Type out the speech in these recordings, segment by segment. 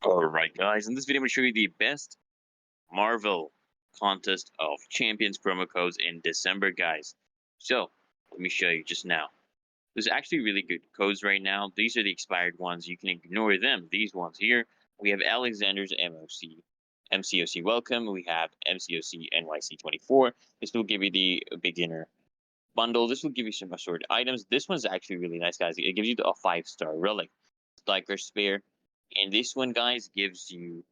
Alright guys, in this video I'm going to show you the best Marvel contest of champions promo codes in December, guys. So, let me show you just now. There's actually really good codes right now. These are the expired ones. You can ignore them. These ones here. We have Alexander's MCOC Welcome. We have MCOC NYC24. This will give you the beginner bundle. This will give you some assorted items. This one's actually really nice, guys. It gives you a 5-star relic, Striker Spear. And this one, guys, gives you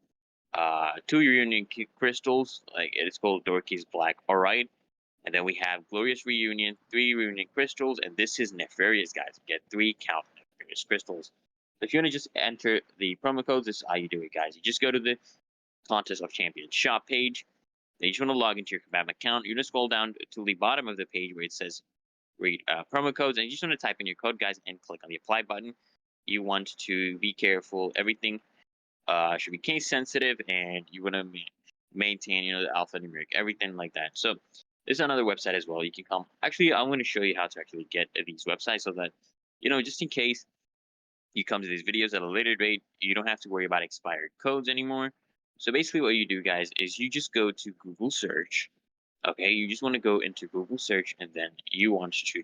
2 reunion crystals. Like it's called Dorky's Black. All right. And then we have Glorious Reunion, 3 reunion crystals, and this is Nefarious, guys. You get 3 count Nefarious crystals. So if you want to just enter the promo codes, this is how you do it, guys. You just go to the Contest of Champions shop page. Then you just want to log into your Kabam account. You're going to scroll down to the bottom of the page where it says read promo codes, and you just want to type in your code, guys, and click on the apply button. You want to be careful. Everything should be case sensitive, and you want to maintain, the alphanumeric, everything like that. So there's another website as well. You can come. Actually, I'm going to show you how to actually get these websites so that, just in case you come to these videos at a later date, you don't have to worry about expired codes anymore. So basically what you do, guys, is you just go to Google search. Okay, you just want to go into Google search, and then you want to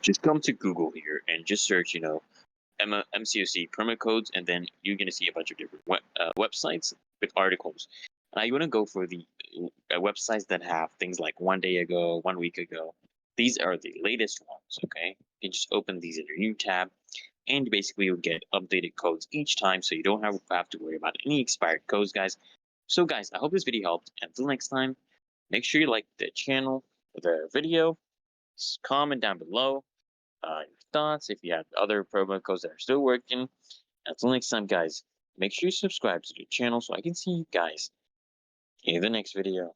just come to Google here and just search, MCOC promo codes, and then you're going to see a bunch of different websites with articles. You want to go for the websites that have things like 1 day ago, 1 week ago. These are the latest ones, okay? You can just open these in your new tab, and basically you'll get updated codes each time, so you don't have to worry about any expired codes, guys. So, guys, I hope this video helped. Until next time, make sure you like the channel, the video, comment down below your thoughts, if you have other promo codes that are still working. Until next time, guys, make sure you subscribe to the channel so I can see you guys in the next video.